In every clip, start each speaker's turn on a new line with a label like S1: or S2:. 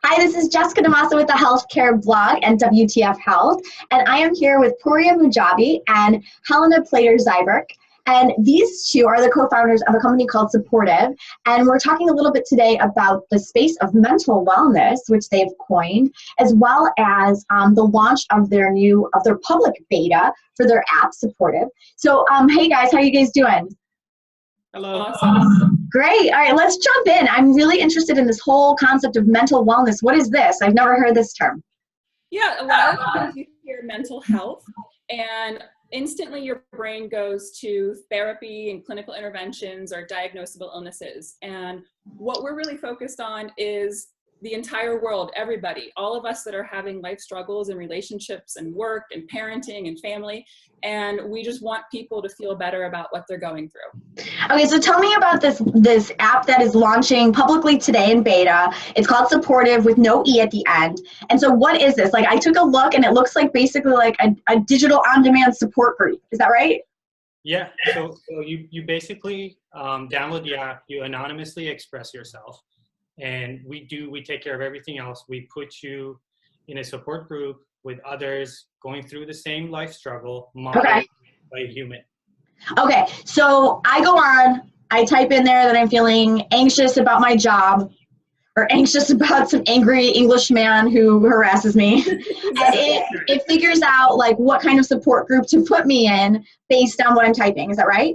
S1: Hi, this is Jessica DaMassa with the Healthcare Blog and WTF Health, and I am here with Pouria Mojabi and Helena Plater-Zyberk. And these two are the co-founders of a company called Supportiv, and we're talking a little bit today about the space of mental wellness, which they've coined, as well as the launch of their public beta for their app, Supportiv. So, hey guys, how you guys doing?
S2: Hello.
S1: Awesome. Great. All right, let's jump in. I'm really interested in this whole concept of mental wellness. What is this? I've never heard this term.
S2: Yeah, a lot of times you hear mental health and instantly your brain goes to therapy and clinical interventions or diagnosable illnesses. And what we're really focused on is the entire world, everybody, all of us that are having life struggles and relationships and work and parenting and family. And we just want people to feel better about what they're going through.
S1: Okay, so tell me about this app that is launching publicly today in beta. It's called Supportiv with no E at the end. And so what is this? Like, I took a look and it looks like basically like a digital on-demand support group. Is that right?
S3: Yeah, so you basically download the app, you anonymously express yourself, and we take care of everything else. We put you in a support group with others going through the same life struggle, modeled by a human.
S1: Okay, so I go on, I type in there that I'm feeling anxious about my job or anxious about some angry Englishman who harasses me. And it figures out like what kind of support group to put me in based on what I'm typing. Is that right?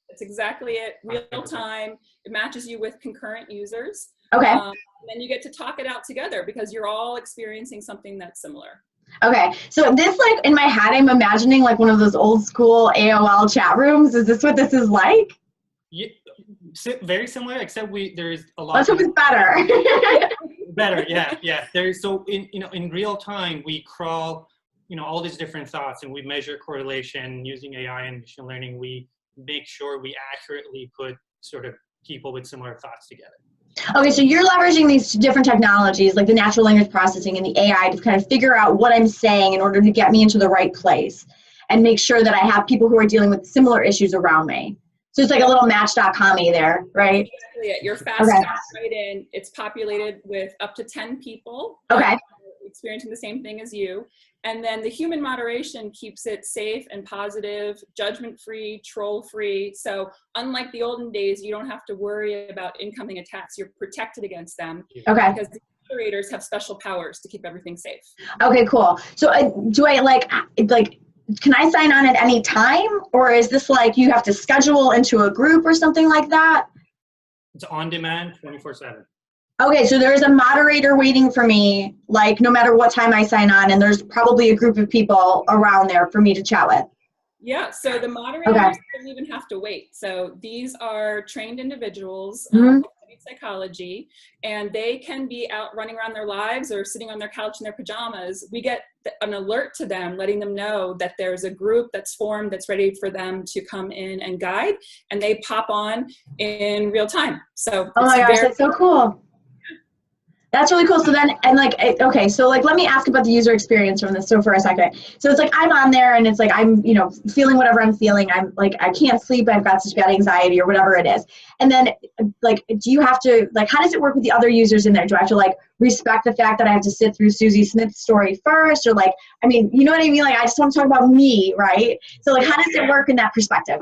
S2: That's exactly it. Real time. It matches you with concurrent users.
S1: Okay.
S2: And then you get to talk it out together because you're all experiencing something that's similar.
S1: Okay, so this, like, in my head, I'm imagining like one of those old school AOL chat rooms. Is this what this is like?
S3: Yeah, very similar, except there's a lot.
S1: Let's hope it's better.
S3: Better, yeah. In real time, we crawl, all these different thoughts, and we measure correlation using AI and machine learning. We make sure we accurately put sort of people with similar thoughts together.
S1: Okay, so you're leveraging these different technologies like the natural language processing and the AI to kind of figure out what I'm saying in order to get me into the right place and make sure that I have people who are dealing with similar issues around me. So it's like a little match.com-y there, right?
S2: Exactly it. You're fast right in. It's populated with up to 10 people experiencing the same thing as you. And then the human moderation keeps it safe and positive, judgment-free, troll-free. So unlike the olden days, you don't have to worry about incoming attacks. You're protected against them.
S1: Okay.
S2: Because the moderators have special powers to keep everything safe.
S1: Okay, cool. So do I can I sign on at any time? Or is this like you have to schedule into a group or something like that?
S3: It's on demand 24/7.
S1: Okay, so there's a moderator waiting for me, like no matter what time I sign on, and there's probably a group of people around there for me to chat with.
S2: Yeah, so the moderators don't even have to wait. So these are trained individuals, psychology, and they can be out running around their lives or sitting on their couch in their pajamas. We get an alert to them, letting them know that there's a group that's formed that's ready for them to come in and guide, and they pop on in real time. So
S1: oh my gosh, that's so cool. That's really cool. So then, and like, okay, so like, let me ask about the user experience from this. So for a second, so it's like, I'm on there and it's like, I'm, feeling whatever I'm feeling. I'm like, I can't sleep. I've got such bad anxiety or whatever it is. And then like, do you have to, like, how does it work with the other users in there? Do I have to like respect the fact that I have to sit through Susie Smith's story first? Or like, I mean, you know what I mean? Like, I just want to talk about me, right? So like, how does it work in that perspective?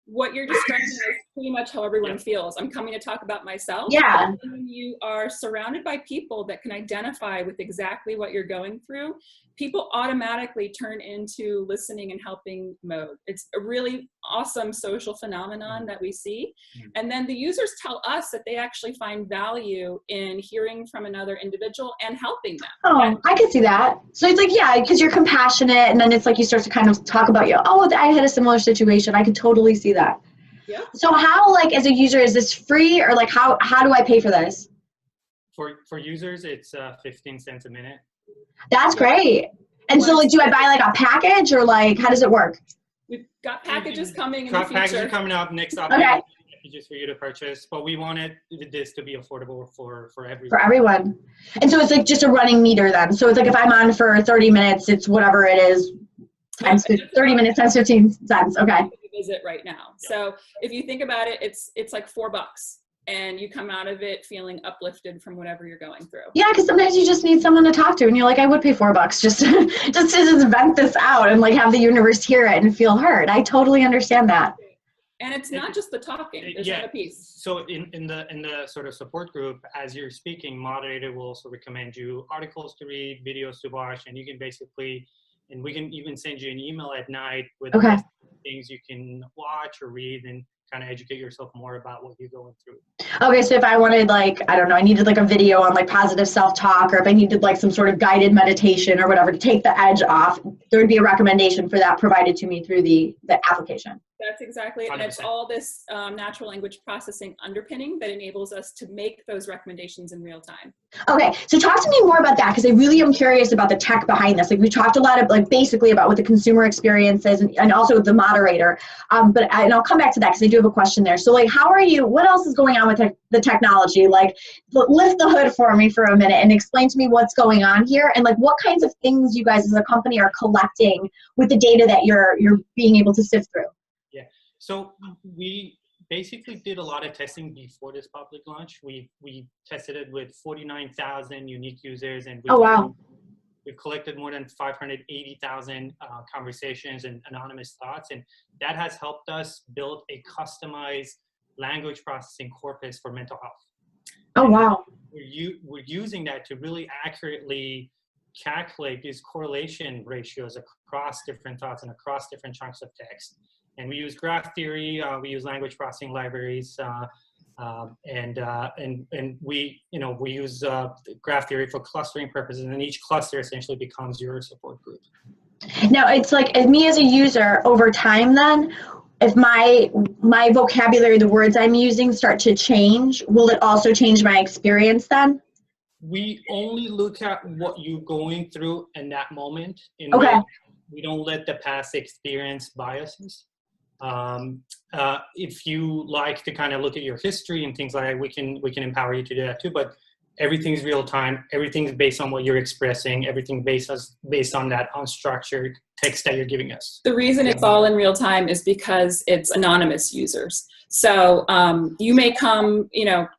S2: What you're describing is pretty much how everyone feels. I'm coming to talk about myself.
S1: Yeah.
S2: And when you are surrounded by people that can identify with exactly what you're going through, people automatically turn into listening and helping mode. It's a really awesome social phenomenon that we see. And then the users tell us that they actually find value in hearing from another individual and helping them.
S1: Oh, I could see that. So it's like, yeah, because you're compassionate, and then it's like you start to kind of talk about I had a similar situation. I could totally see that.
S2: Yeah.
S1: So how, like, as a user, is this free, or like how do I pay for this?
S3: For users, it's 15 cents a minute.
S1: That's great. And so like, do I buy like a package, or like, how does it work?
S2: We've got packages coming in the future.
S3: Packages are coming up next up.
S1: Okay.
S3: Packages for you to purchase, but we wanted this to be affordable for everyone.
S1: For everyone. And so it's like just a running meter then. So it's like if I'm on for 30 minutes, it's whatever it is, times 30 minutes times 15 cents. Okay.
S2: Visit right now. So if you think about it, it's like $4. and you come out of it feeling uplifted from whatever you're going through.
S1: Yeah, because sometimes you just need someone to talk to, and you're like, I would pay $4 just to vent this out and like have the universe hear it and feel heard. I totally understand that.
S2: And it's not just the talking. There's another piece.
S3: So in the sort of support group, as you're speaking, moderator will also recommend you articles to read, videos to watch, and you can basically, and we can even send you an email at night with things you can watch or read and kind of educate yourself more about what you're going through.
S1: Okay, so if I wanted, like, I don't know, I needed like a video on like positive self-talk, or if I needed like some sort of guided meditation or whatever to take the edge off, there would be a recommendation for that provided to me through the application.
S2: That's exactly it. And it's all this natural language processing underpinning that enables us to make those recommendations in real time. Okay,
S1: so talk to me more about that, because I really am curious about the tech behind this. Like, we talked a lot of like basically about what the consumer experience is, and also the moderator. And I'll come back to that because I do have a question there. So like, what else is going on with the technology? Like, lift the hood for me for a minute and explain to me what's going on here, and like what kinds of things you guys as a company are collecting with the data that you're being able to sift through.
S3: So we basically did a lot of testing before this public launch. We tested it with 49,000 unique users, and we've collected more than 580,000 conversations and anonymous thoughts, and that has helped us build a customized language processing corpus for mental health.
S1: Oh, wow.
S3: We're using that to really accurately calculate these correlation ratios across different thoughts and across different chunks of text. And we use graph theory, we use language processing libraries, and we use graph theory for clustering purposes, and each cluster essentially becomes your support group.
S1: Now, it's like, as me as a user over time then, if my vocabulary, the words I'm using start to change, will it also change my experience then?
S3: We only look at what you're going through in that moment. We don't let the past experience bias us. If you like to kind of look at your history and things like that, we can empower you to do that too, but everything's real time, everything's based on what you're expressing, everything based on that unstructured text that you're giving us.
S2: The reason it's all in real time is because it's anonymous users. So you may come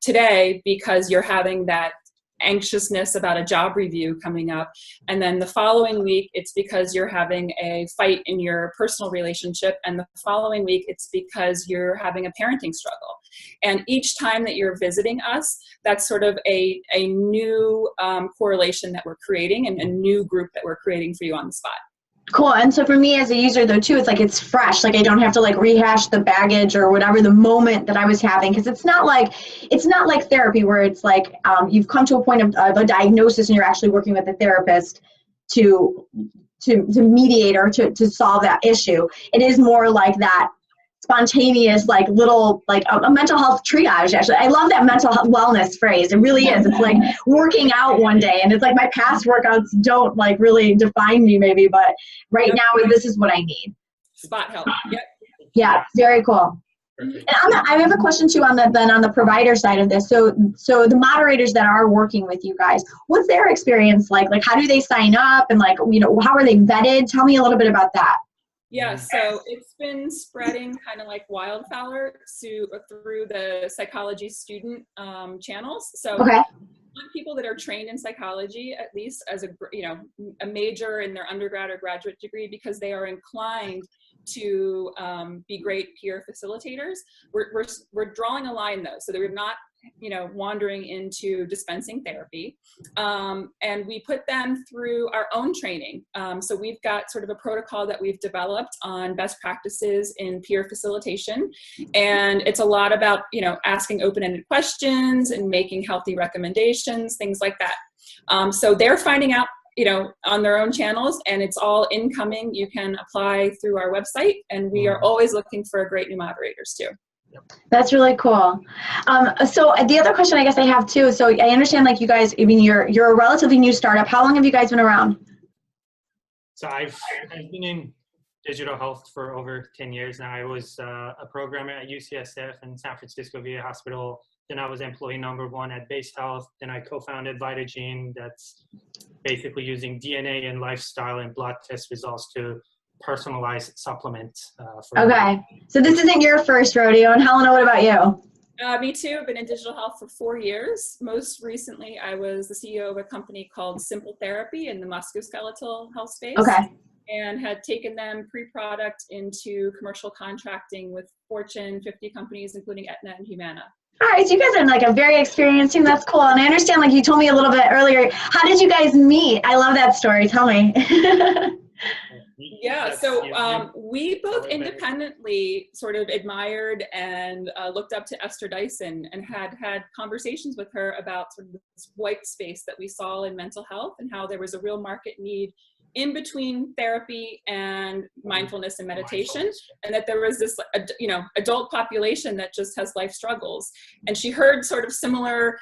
S2: today because you're having that anxiousness about a job review coming up, and then the following week it's because you're having a fight in your personal relationship, and the following week it's because you're having a parenting struggle. And each time that you're visiting us, that's sort of a new correlation that we're creating, and a new group that we're creating for you on the spot.
S1: Cool. And so for me as a user though too, it's like it's fresh. Like I don't have to like rehash the baggage or whatever the moment that I was having, because it's not like therapy where it's like you've come to a point of a diagnosis and you're actually working with a therapist to mediate or to solve that issue. It is more like that spontaneous, like little, like a mental health triage. Actually, I love that mental health wellness phrase. It really is. It's like working out one day, and it's like my past workouts don't like really define me maybe, but right now this is what I need.
S2: Spot help. Yep.
S1: Yeah, very cool. And I have a question too on the provider side of this. So the moderators that are working with you guys, what's their experience like? Like, how do they sign up, and like, how are they vetted? Tell me a little bit about that.
S2: Yeah, so it's been spreading kind of like wildfire through the psychology student channels. So people that are trained in psychology, at least as a major in their undergrad or graduate degree, because they are inclined to be great peer facilitators. We're drawing a line though, so that we're not wandering into dispensing therapy, and we put them through our own training. So we've got sort of a protocol that we've developed on best practices in peer facilitation, and it's a lot about asking open-ended questions and making healthy recommendations, things like that. So they're finding out on their own channels, and it's all incoming. You can apply through our website, and we are always looking for great new moderators too.
S1: That's really cool. So the other question I guess I have too, so I understand like you guys, I mean, you're a relatively new startup. How long have you guys been around?
S3: So I've been in digital health for over 10 years now. I was a programmer at UCSF and San Francisco VA Hospital. Then I was employee #1 at Base Health. Then I co-founded Vitagene, that's basically using DNA and lifestyle and blood test results to personalized supplements.
S1: Okay, so this isn't your first rodeo. And Helena, what about you?
S2: Me too. I've been in digital health for 4 years. Most recently, I was the CEO of a company called Simple Therapy in the musculoskeletal health space.
S1: Okay.
S2: And had taken them pre-product into commercial contracting with Fortune 50 companies, including Aetna and Humana.
S1: All right, so you guys are like a very experienced team. That's cool. And I understand, like you told me a little bit earlier, how did you guys meet? I love that story. Tell me.
S2: Yeah, so we both independently sort of admired and looked up to Esther Dyson and had conversations with her about sort of this white space that we saw in mental health and how there was a real market need in between therapy and mindfulness and meditation, and that there was this, adult population that just has life struggles. And she heard sort of similar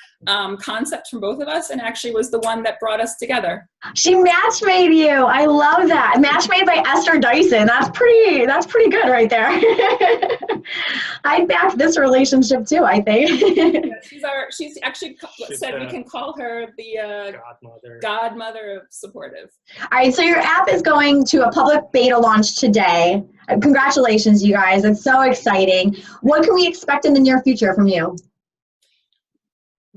S2: concepts from both of us, and actually was the one that brought us together.
S1: She match made you. I love that. Match made by Esther Dyson. That's pretty good right there. I'd back this relationship too, I think.
S2: Yeah, she's actually said we can call her the godmother of Supportiv.
S1: All right, so your app is going to a public beta launch today. Congratulations, you guys. It's so exciting. What can we expect in the near future from you?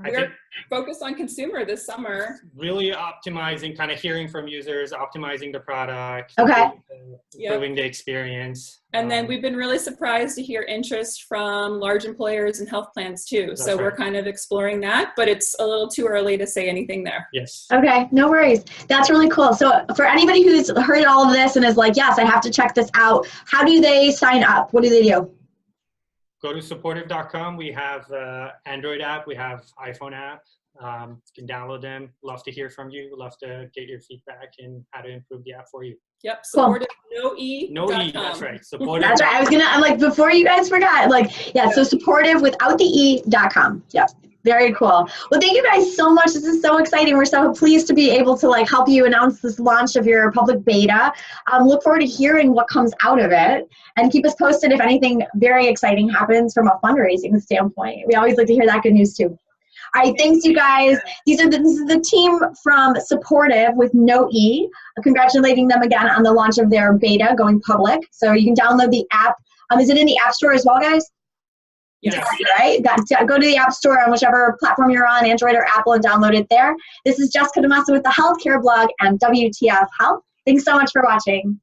S2: We're focused on consumer this summer.
S3: Really optimizing, kind of hearing from users, optimizing the product,
S1: okay,
S3: improving the experience.
S2: And then we've been really surprised to hear interest from large employers and health plans too. So we're kind of exploring that, but it's a little too early to say anything there.
S3: Yes.
S1: Okay, no worries. That's really cool. So for anybody who's heard all of this and is like, yes, I have to check this out, how do they sign up? What do they do?
S3: Go to supportiv.com. We have Android app. We have iPhone app. You can download them. Love to hear from you. Love to get your feedback and how to improve the app for you.
S2: Yep. Supportiv, no E.
S3: No E. That's right. Supportiv.
S1: That's right. I'm like, before you guys forgot, so Supportiv without the E.com. Yep. Very cool. Well, thank you guys so much. This is so exciting. We're so pleased to be able to help you announce this launch of your public beta. Look forward to hearing what comes out of it, and keep us posted if anything very exciting happens from a fundraising standpoint. We always like to hear that good news too. All right, thanks you guys. This is the team from Supportiv with no E, congratulating them again on the launch of their beta going public. So you can download the app. Is it in the App Store as well, guys?
S2: Yes.
S1: Right? Go to the App Store on whichever platform you're on, Android or Apple, and download it there. This is Jessica DaMassa with the Healthcare Blog and WTF Health. Thanks so much for watching.